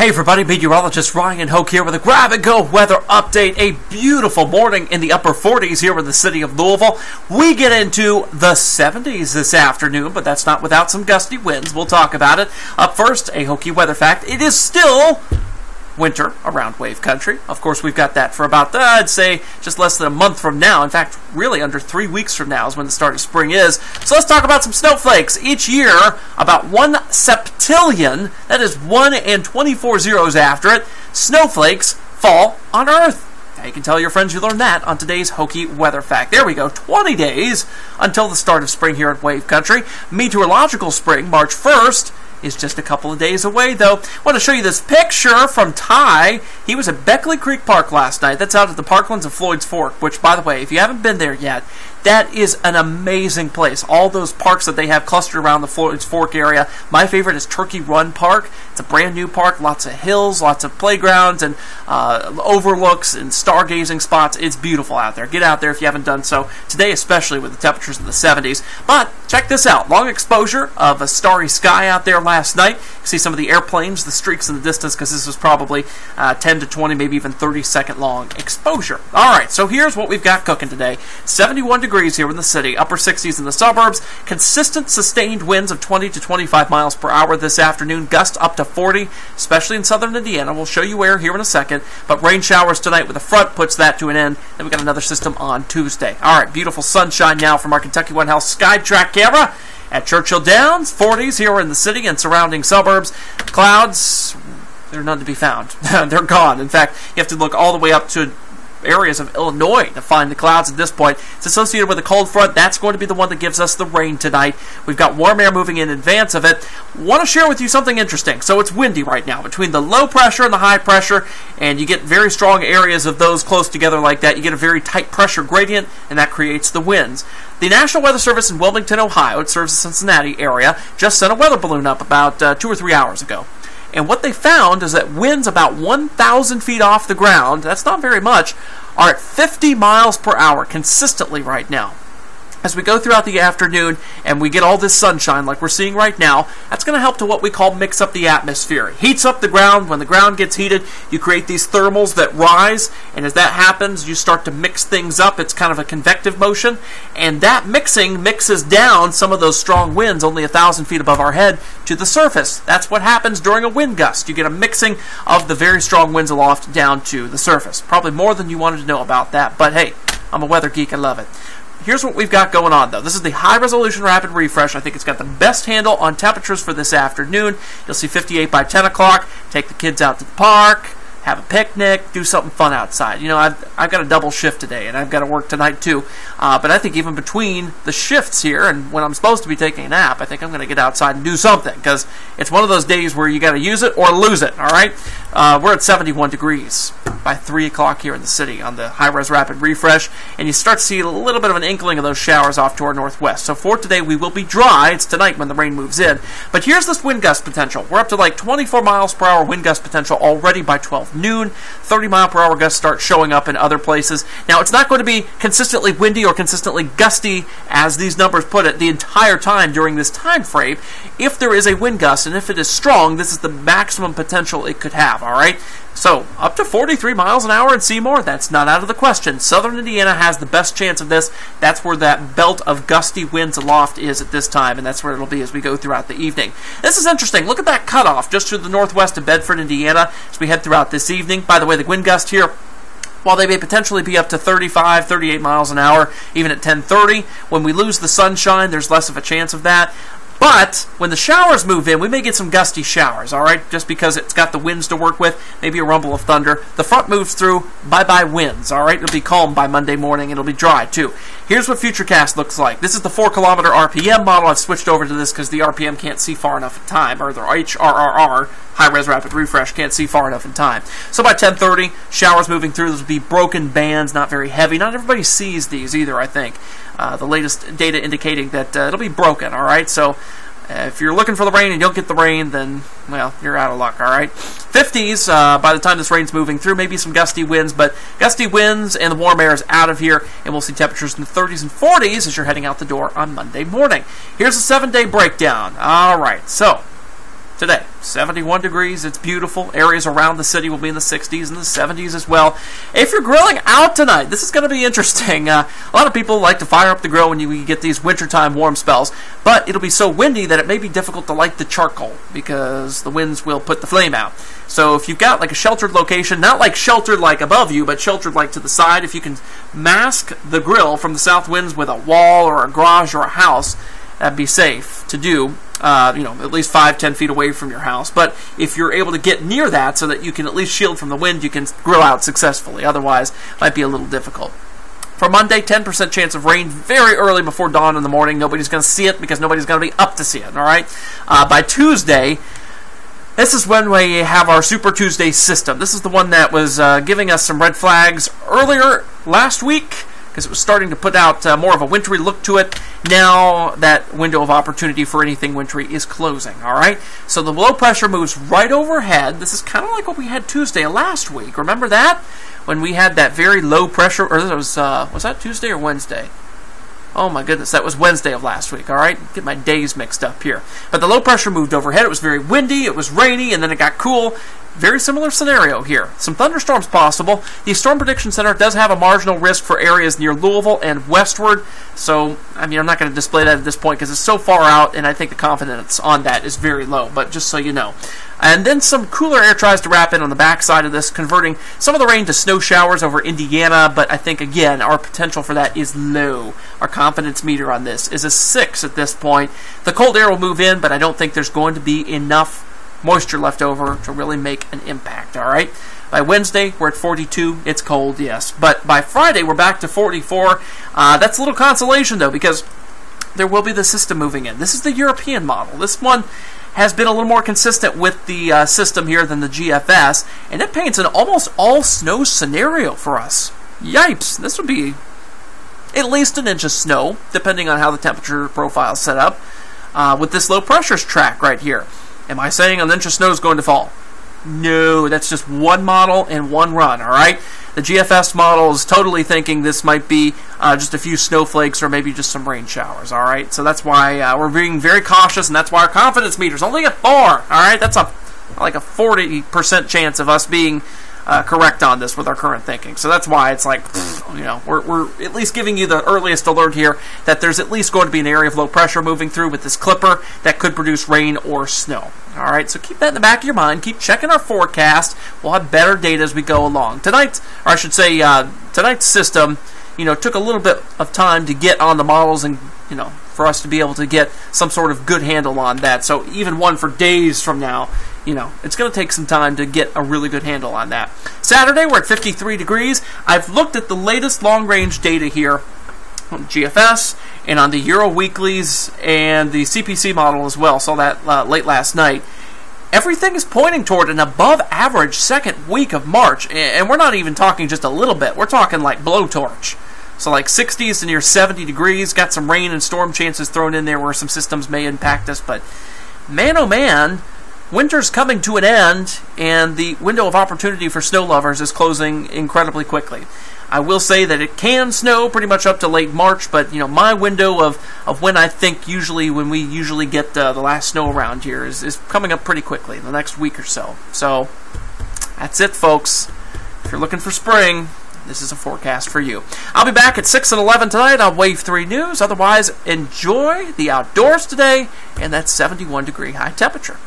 Hey everybody, Meteorologist Ryan Hoke here with a grab-and-go weather update. A beautiful morning in the upper 40s here in the city of Louisville. We get into the 70s this afternoon, but that's not without some gusty winds. We'll talk about it. Up first, a Hokey weather fact. It is still winter around wave country. Of course, we've got that for about, I'd say, just less than a month from now. In fact, really under 3 weeks from now is when the start of spring is. So let's talk about some snowflakes. Each year, about 1 septillion, that is 1 and 24 zeros after it, snowflakes fall on Earth. Now, you can tell your friends you learned that on today's Hokey weather fact. There we go, 20 days until the start of spring here in wave country. Meteorological spring, March 1st, is just a couple of days away, though. I want to show you this picture from Ty. He was at Beckley Creek Park last night. That's out at the Parklands of Floyd's Fork, which, by the way, if you haven't been there yet, that is an amazing place. All those parks that they have clustered around the Floyd's Fork area. My favorite is Turkey Run Park. It's a brand new park, lots of hills, lots of playgrounds, and overlooks and stargazing spots. It's beautiful out there. Get out there if you haven't done so. Today, especially with the temperatures in the 70s. But check this out. Long exposure of a starry sky out there last night. You can see some of the airplanes, the streaks in the distance, because this was probably 10 to 20, maybe even 30-second long exposure. All right, so here's what we've got cooking today. 71 degrees here in the city, upper 60s in the suburbs, consistent sustained winds of 20 to 25 miles per hour this afternoon, gusts up to 40, especially in southern Indiana. We'll show you where here in a second, but rain showers tonight with a front puts that to an end. Then we got another system on Tuesday. All right, beautiful sunshine now from our Kentucky One Health SkyTrack camera at Churchill Downs, 40s here in the city and surrounding suburbs. Clouds, they're none to be found. They're gone. In fact, you have to look all the way up to areas of Illinois to find the clouds at this point. It's associated with a cold front. That's going to be the one that gives us the rain tonight. We've got warm air moving in advance of it. Want to share with you something interesting. So it's windy right now between the low pressure and the high pressure, and you get very strong areas of those close together like that. You get a very tight pressure gradient, and that creates the winds. The National Weather Service in Wilmington, Ohio, it serves the Cincinnati area, just sent a weather balloon up about 2 or 3 hours ago. And what they found is that winds about 1,000 feet off the ground, that's not very much, are at 50 miles per hour consistently right now. As we go throughout the afternoon and we get all this sunshine like we're seeing right now, that's going to help to what we call mix up the atmosphere. It heats up the ground. When the ground gets heated, you create these thermals that rise, and as that happens, you start to mix things up. It's kind of a convective motion, and that mixing mixes down some of those strong winds only 1,000 feet above our head to the surface. That's what happens during a wind gust. You get a mixing of the very strong winds aloft down to the surface. Probably more than you wanted to know about that, but hey, I'm a weather geek. I love it. Here's what we've got going on, though. This is the high-resolution rapid refresh. I think it's got the best handle on temperatures for this afternoon. You'll see 58 by 10 o'clock. Take the kids out to the park, have a picnic, do something fun outside. You know, I've got a double shift today, and I've got to work tonight, too. But I think even between the shifts here and when I'm supposed to be taking a nap, I think I'm going to get outside and do something, because it's one of those days where you got to use it or lose it, all right? We're at 71 degrees by 3 o'clock here in the city on the high-res rapid refresh, and you start to see a little bit of an inkling of those showers off to our northwest. So for today, we will be dry. It's tonight when the rain moves in. But here's this wind gust potential. We're up to like 24 miles per hour wind gust potential already by 12 noon. 30 mile per hour gusts start showing up in other places. Now, it's not going to be consistently windy or consistently gusty, as these numbers put it, the entire time during this time frame. If there is a wind gust, and if it is strong, this is the maximum potential it could have, all right? So, up to 43 miles an hour in Seymour, that's not out of the question. Southern Indiana has the best chance of this. That's where that belt of gusty winds aloft is at this time, and that's where it'll be as we go throughout the evening. This is interesting. Look at that cutoff just to the northwest of Bedford, Indiana, as we head throughout this evening. By the way, the wind gust here, while they may potentially be up to 35, 38 miles an hour, even at 10:30, when we lose the sunshine, there's less of a chance of that. But when the showers move in, we may get some gusty showers, all right? Just because it's got the winds to work with, maybe a rumble of thunder. The front moves through, bye-bye winds, all right? It'll be calm by Monday morning. It'll be dry, too. Here's what Futurecast looks like. This is the 4-kilometer RPM model. I've switched over to this because the RPM can't see far enough in time, or the HRRR, high-res rapid refresh, can't see far enough in time. So by 10:30, showers moving through. Those will be broken bands, not very heavy. Not everybody sees these either, I think. The latest data indicating that it'll be broken, all right? So if you're looking for the rain and you don't get the rain, then, well, you're out of luck, all right? 50s, by the time this rain's moving through, maybe some gusty winds, but gusty winds and the warm air is out of here, and we'll see temperatures in the 30s and 40s as you're heading out the door on Monday morning. Here's a 7-day breakdown. All right, so today, 71 degrees. It's beautiful. Areas around the city will be in the 60s and the 70s as well. If you're grilling out tonight, this is going to be interesting. A lot of people like to fire up the grill when you get these wintertime warm spells, but it'll be so windy that it may be difficult to light the charcoal because the winds will put the flame out. So if you've got like a sheltered location, not like sheltered like above you, but sheltered like to the side, if you can mask the grill from the south winds with a wall or a garage or a house, that'd be safe to do. At least 5-10 feet away from your house. But if you're able to get near that so that you can at least shield from the wind, you can grill out successfully. Otherwise, it might be a little difficult. For Monday, 10% chance of rain very early before dawn in the morning. Nobody's going to see it because nobody's going to be up to see it. All right. By Tuesday, this is when we have our Super Tuesday system. This is the one that was giving us some red flags earlier last week, because it was starting to put out more of a wintry look to it. Now that window of opportunity for anything wintry is closing, all right? So the low pressure moves right overhead. This is kind of like what we had Tuesday last week. Remember that? When we had that very low pressure, or was that Tuesday or Wednesday? Oh my goodness, that was Wednesday of last week, all right? Get my days mixed up here. But the low pressure moved overhead. It was very windy, it was rainy, and then it got cool. Very similar scenario here. Some thunderstorms possible. The Storm Prediction Center does have a marginal risk for areas near Louisville and westward. So, I'm not going to display that at this point because it's so far out, and I think the confidence on that is very low, but just so you know. And then some cooler air tries to wrap in on the backside of this, converting some of the rain to snow showers over Indiana, but I think, again, our potential for that is low. Our confidence meter on this is a 6 at this point. The cold air will move in, but I don't think there's going to be enough moisture left over to really make an impact, all right? By Wednesday, we're at 42. It's cold, yes. But by Friday, we're back to 44. That's a little consolation, though, because there will be the system moving in. This is the European model. This one has been a little more consistent with the system here than the GFS, and it paints an almost all-snow scenario for us. Yipes. This would be at least an inch of snow, depending on how the temperature profile is set up, with this low pressures track right here. Am I saying an inch of snow is going to fall? No, that's just one model and one run, all right? The GFS model is totally thinking this might be just a few snowflakes or maybe just some rain showers, all right? So that's why we're being very cautious, and that's why our confidence meter is only at 4, all right? That's like a 40% chance of us being correct on this with our current thinking. So that's why it's like, we're at least giving you the earliest alert here that there's at least going to be an area of low pressure moving through with this clipper that could produce rain or snow. All right, so keep that in the back of your mind. Keep checking our forecast. We'll have better data as we go along. Tonight's system, took a little bit of time to get on the models and, for us to be able to get some sort of good handle on that. So even one for days from now, it's going to take some time to get a really good handle on that. Saturday, we're at 53 degrees. I've looked at the latest long-range data here on GFS and on the Euro Weeklies and the CPC model as well. Saw that late last night. Everything is pointing toward an above-average second week of March, and we're not even talking just a little bit. We're talking like blowtorch. So like 60s to near 70 degrees, got some rain and storm chances thrown in there where some systems may impact us, but man, oh man, winter's coming to an end, and the window of opportunity for snow lovers is closing incredibly quickly. I will say that it can snow pretty much up to late March, but my window of when I think when we usually get the last snow around here is coming up pretty quickly, the next week or so. So that's it, folks. If you're looking for spring, this is a forecast for you. I'll be back at 6 and 11 tonight on Wave 3 News. Otherwise, enjoy the outdoors today and that 71-degree high temperature.